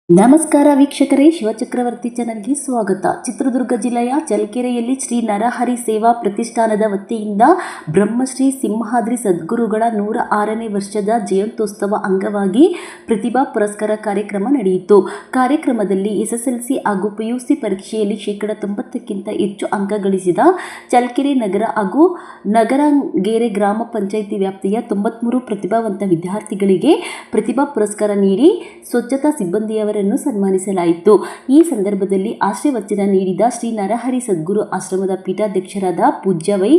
ನಮಸ್ಕಾರ ವೀಕ್ಷಕರೇ, ಶಿವಚಕ್ರವರ್ತಿ ಚಾನಲ್ಗೆ ಸ್ವಾಗತ. ಚಿತ್ರದುರ್ಗ ಜಿಲ್ಲೆಯ ಚಳ್ಳಕೆರೆಯಲ್ಲಿ ಶ್ರೀ ನರಹರಿ ಸೇವಾ ಪ್ರತಿಷ್ಠಾನದ ವತಿಯಿಂದ ಬ್ರಹ್ಮಶ್ರೀ ಸಿಂಹಾದ್ರಿ ಸದ್ಗುರುಗಳ 106ನೇ ವರ್ಷದ ಜಯಂತ್ಯೋತ್ಸವ ಅಂಗವಾಗಿ ಪ್ರತಿಭಾ ಪುರಸ್ಕಾರ ಕಾರ್ಯಕ್ರಮ ನಡೆಯಿತು. ಕಾರ್ಯಕ್ರಮದಲ್ಲಿ ಎಸ್ಎಸ್ಎಲ್ಸಿ ಹಾಗೂ ಪಿಯುಸಿ ಪರೀಕ್ಷೆಯಲ್ಲಿ ಶೇಕಡಾ 90ಕ್ಕಿಂತ ಹೆಚ್ಚು ಅಂಕ ಗಳಿಸಿದ ಚಳ್ಳಕೆರೆ ನಗರ ಹಾಗೂ ನಗರಂಗೇರೆ ಗ್ರಾಮ ಪಂಚಾಯಿತಿ ವ್ಯಾಪ್ತಿಯ 93 ಪ್ರತಿಭಾವಂತ ವಿದ್ಯಾರ್ಥಿಗಳಿಗೆ ಪ್ರತಿಭಾ ಪುರಸ್ಕಾರ ನೀಡಿ ಸ್ವಚ್ಛತಾ ಸಿಬ್ಬಂದಿಯವರ ಸನ್ಮಾನಿಸಲಾಯಿತು. ಈ ಸಂದರ್ಭದಲ್ಲಿ ಆಶೀರ್ವಚನ ನೀಡಿದ ಶ್ರೀ ನರಹರಿ ಸದ್ಗುರು ಆಶ್ರಮದ ಪೀಠಾಧ್ಯಕ್ಷರಾದ ಪೂಜ್ಯ ವೈ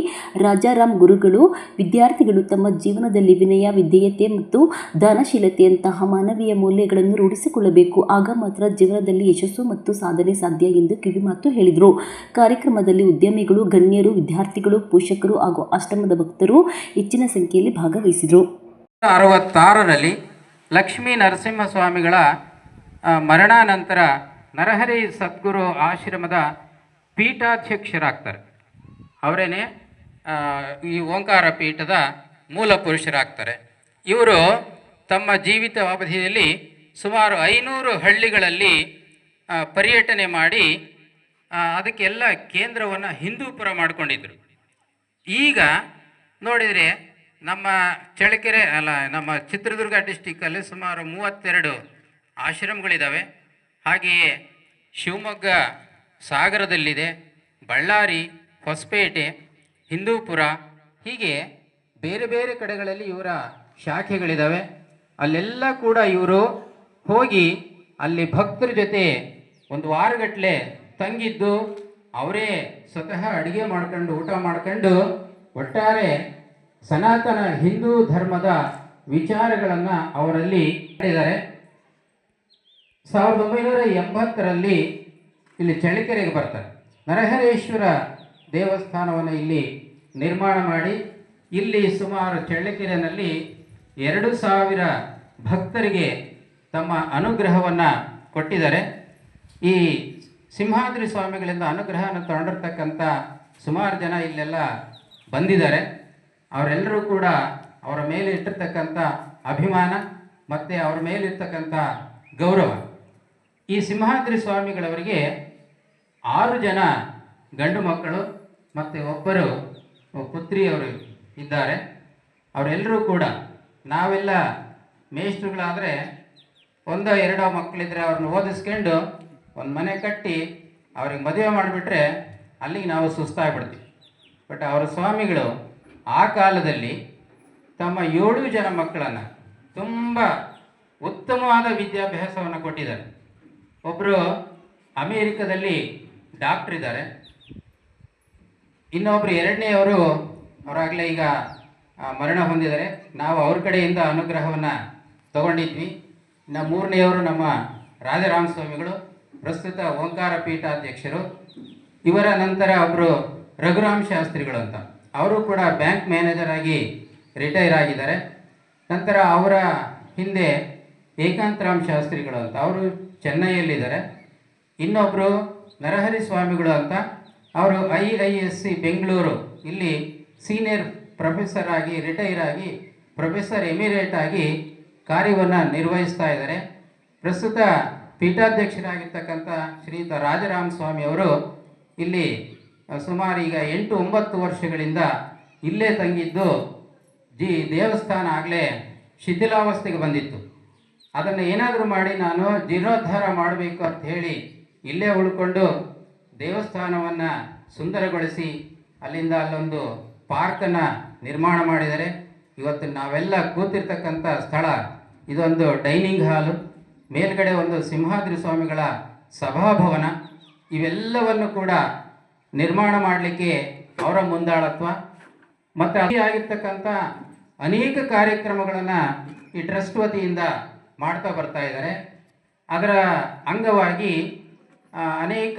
ರಾಜಾರಾಮ್ ಗುರುಗಳು, ವಿದ್ಯಾರ್ಥಿಗಳು ತಮ್ಮ ಜೀವನದಲ್ಲಿ ವಿನಯ, ವಿಧೇಯತೆ ಮತ್ತು ದಾನಶೀಲತೆಯಂತಹ ಮಾನವೀಯ ಮೌಲ್ಯಗಳನ್ನು ರೂಢಿಸಿಕೊಳ್ಳಬೇಕು. ಆಗ ಮಾತ್ರ ಜೀವನದಲ್ಲಿ ಯಶಸ್ಸು ಮತ್ತು ಸಾಧನೆ ಸಾಧ್ಯ ಎಂದು ಕಿವಿಮಾತು ಹೇಳಿದರು. ಕಾರ್ಯಕ್ರಮದಲ್ಲಿ ಉದ್ಯಮಿಗಳು, ಗಣ್ಯರು, ವಿದ್ಯಾರ್ಥಿಗಳು, ಪೋಷಕರು ಹಾಗೂ ಆಶ್ರಮದ ಭಕ್ತರು ಹೆಚ್ಚಿನ ಸಂಖ್ಯೆಯಲ್ಲಿ ಭಾಗವಹಿಸಿದರು. 1966ರಲ್ಲಿ ಲಕ್ಷ್ಮೀ ನರಸಿಂಹಸ್ವಾಮಿಗಳ ಮರಣಾನಂತರ ನರಹರಿ ಸದ್ಗುರು ಆಶ್ರಮದ ಪೀಠಾಧ್ಯಕ್ಷರಾಗ್ತಾರೆ. ಅವರೇನೆ ಈ ಓಂಕಾರ ಪೀಠದ ಮೂಲ ಪುರುಷರಾಗ್ತಾರೆ. ಇವರು ತಮ್ಮ ಜೀವಿತ ಅವಧಿಯಲ್ಲಿ ಸುಮಾರು 500 ಹಳ್ಳಿಗಳಲ್ಲಿ ಪರ್ಯಟನೆ ಮಾಡಿ ಅದಕ್ಕೆಲ್ಲ ಕೇಂದ್ರವನ್ನು ಹಿಂದೂಪುರ ಮಾಡಿಕೊಂಡಿದ್ದರು. ಈಗ ನೋಡಿದರೆ ನಮ್ಮ ಚಳ್ಳಕೆರೆ ನಮ್ಮ ಚಿತ್ರದುರ್ಗ ಡಿಸ್ಟಿಕ್ಕಲ್ಲಿ ಸುಮಾರು 32 ಆಶ್ರಮಗಳಿದ್ದಾವೆ. ಹಾಗೆಯೇ ಶಿವಮೊಗ್ಗ ಸಾಗರದಲ್ಲಿದೆ, ಬಳ್ಳಾರಿ, ಹೊಸಪೇಟೆ, ಹಿಂದೂಪುರ, ಹೀಗೆ ಬೇರೆ ಬೇರೆ ಕಡೆಗಳಲ್ಲಿ ಇವರ ಶಾಖೆಗಳಿದ್ದಾವೆ. ಅಲ್ಲೆಲ್ಲ ಕೂಡ ಇವರು ಹೋಗಿ ಅಲ್ಲಿ ಭಕ್ತರ ಜೊತೆ 1 ವಾರಗಟ್ಟಲೆ ತಂಗಿದ್ದು ಅವರೇ ಸ್ವತಃ ಅಡುಗೆ ಮಾಡ್ಕೊಂಡು ಊಟ ಮಾಡ್ಕೊಂಡು ಒಟ್ಟಾರೆ ಸನಾತನ ಹಿಂದೂ ಧರ್ಮದ ವಿಚಾರಗಳನ್ನು ಅವರಲ್ಲಿ ಮಾಡಿದ್ದಾರೆ. 1980ರಲ್ಲಿ ಇಲ್ಲಿ ಚಳ್ಳಕೆರೆಗೆ ಬರ್ತಾರೆ. ನರಹರೇಶ್ವರ ದೇವಸ್ಥಾನವನ್ನು ಇಲ್ಲಿ ನಿರ್ಮಾಣ ಮಾಡಿ ಇಲ್ಲಿ ಸುಮಾರು ಚಳ್ಳಕೆರೆಯಲ್ಲಿ 2000 ಭಕ್ತರಿಗೆ ತಮ್ಮ ಅನುಗ್ರಹವನ್ನು ಕೊಟ್ಟಿದ್ದಾರೆ. ಈ ಸಿಂಹಾದ್ರಿ ಸ್ವಾಮಿಗಳಿಂದ ಅನುಗ್ರಹವನ್ನು ತಗೊಂಡಿರ್ತಕ್ಕಂಥ ಸುಮಾರು ಜನ ಇಲ್ಲೆಲ್ಲ ಬಂದಿದ್ದಾರೆ. ಅವರೆಲ್ಲರೂ ಕೂಡ ಅವರ ಮೇಲೆ ಇಟ್ಟಿರ್ತಕ್ಕಂಥ ಅಭಿಮಾನ ಮತ್ತು ಅವರ ಮೇಲಿರ್ತಕ್ಕಂಥ ಗೌರವ. ಈ ಸಿಂಹಾದ್ರಿ ಸ್ವಾಮಿಗಳವರಿಗೆ 6 ಜನ ಗಂಡು ಮಕ್ಕಳು ಮತ್ತು ಒಬ್ಬರು ಪುತ್ರಿಯವರು ಇದ್ದಾರೆ. ಅವರೆಲ್ಲರೂ ಕೂಡ ನಾವೆಲ್ಲ ಮೇಷ್ಟ್ರುಗಳಾದರೆ 1-2 ಮಕ್ಕಳಿದ್ರೆ ಅವ್ರನ್ನ ಓದಿಸ್ಕೊಂಡು ಒಂದು ಮನೆ ಕಟ್ಟಿ ಅವ್ರಿಗೆ ಮದುವೆ ಮಾಡಿಬಿಟ್ರೆ ಅಲ್ಲಿಗೆ ನಾವು ಸುಸ್ತಾಗ್ಬಿಡ್ತೀವಿ. ಬಟ್ ಅವರ ಸ್ವಾಮಿಗಳು ಆ ಕಾಲದಲ್ಲಿ ತಮ್ಮ 7 ಜನ ಮಕ್ಕಳನ್ನು ತುಂಬ ಉತ್ತಮವಾದ ವಿದ್ಯಾಭ್ಯಾಸವನ್ನು ಕೊಟ್ಟಿದ್ದಾರೆ. ಒಬ್ಬರು ಅಮೇರಿಕದಲ್ಲಿ ಡಾಕ್ಟ್ರ್ ಇದ್ದಾರೆ, ಇನ್ನೊಬ್ಬರು 2ನೇಯವರು ಅವರಾಗಲೇ ಈಗ ಮರಣ ಹೊಂದಿದ್ದಾರೆ. ನಾವು ಅವ್ರ ಕಡೆಯಿಂದ ಅನುಗ್ರಹವನ್ನು ತಗೊಂಡಿದ್ವಿ. ಇನ್ನು 3ನೇಯವರು ನಮ್ಮ ರಾಜಾರಾಮ ಸ್ವಾಮಿಗಳು, ಪ್ರಸ್ತುತ ಓಂಕಾರ ಪೀಠಾಧ್ಯಕ್ಷರು. ಇವರ ನಂತರ ಒಬ್ಬರು ರಘುರಾಮ್ ಶಾಸ್ತ್ರಿಗಳು ಅಂತ, ಅವರು ಕೂಡ ಬ್ಯಾಂಕ್ ಮ್ಯಾನೇಜರ್ ಆಗಿ ರಿಟೈರ್ ಆಗಿದ್ದಾರೆ. ನಂತರ ಅವರ ಹಿಂದೆ ಏಕಾಂತರಾಮ್ ಶಾಸ್ತ್ರಿಗಳು ಅಂತ, ಅವರು ಚೆನ್ನೈಯಲ್ಲಿದ್ದಾರೆ. ಇನ್ನೊಬ್ಬರು ನರಹರಿ ಸ್ವಾಮಿಗಳು ಅಂತ, ಅವರು IISc ಬೆಂಗಳೂರು ಇಲ್ಲಿ ಸೀನಿಯರ್ ಪ್ರೊಫೆಸರ್ ಆಗಿ ರಿಟೈರ್ ಆಗಿ ಪ್ರೊಫೆಸರ್ ಎಮಿರೇಟ್ ಆಗಿ ಕಾರ್ಯವನ್ನು ನಿರ್ವಹಿಸ್ತಾ ಇದ್ದಾರೆ. ಪ್ರಸ್ತುತ ಪೀಠಾಧ್ಯಕ್ಷರಾಗಿರ್ತಕ್ಕಂಥ ಶ್ರೀಯುತ ರಾಜಾರಾಮ ಸ್ವಾಮಿಯವರು ಇಲ್ಲಿ ಸುಮಾರು ಈಗ 8-9 ವರ್ಷಗಳಿಂದ ಇಲ್ಲೇ ತಂಗಿದ್ದು ದೇವಸ್ಥಾನ ಆಗಲೇ ಶಿಥಿಲಾವಸ್ಥೆಗೆ ಬಂದಿತ್ತು. ಅದನ್ನು ಏನಾದರೂ ಮಾಡಿ ನಾನು ಜೀರ್ಣೋದ್ಧಾರ ಮಾಡಬೇಕು ಅಂತ ಹೇಳಿ ಇಲ್ಲೇ ಉಳ್ಕೊಂಡು ದೇವಸ್ಥಾನವನ್ನು ಸುಂದರಗೊಳಿಸಿ ಅಲ್ಲಿಂದ ಅಲ್ಲೊಂದು ಪಾರ್ಕನ್ನು ನಿರ್ಮಾಣ ಮಾಡಿದ್ದಾರೆ. ಇವತ್ತು ನಾವೆಲ್ಲ ಕೂತಿರ್ತಕ್ಕಂಥ ಸ್ಥಳ ಇದೊಂದು ಡೈನಿಂಗ್ ಹಾಲು, ಮೇಲ್ಗಡೆ ಒಂದು ಸಿಂಹಾದ್ರಿ ಸ್ವಾಮಿಗಳ ಸಭಾಭವನ, ಇವೆಲ್ಲವನ್ನು ಕೂಡ ನಿರ್ಮಾಣ ಮಾಡಲಿಕ್ಕೆ ಅವರ ಮುಂದಾಳತ್ವ ಮತ್ತು ಅದೇ ಆಗಿರ್ತಕ್ಕಂಥ ಅನೇಕ ಕಾರ್ಯಕ್ರಮಗಳನ್ನು ಈ ಟ್ರಸ್ಟ್ ವತಿಯಿಂದ ಮಾಡ್ತಾ ಬರ್ತಾ ಇದ್ದಾರೆ. ಅದರ ಅಂಗವಾಗಿ ಅನೇಕ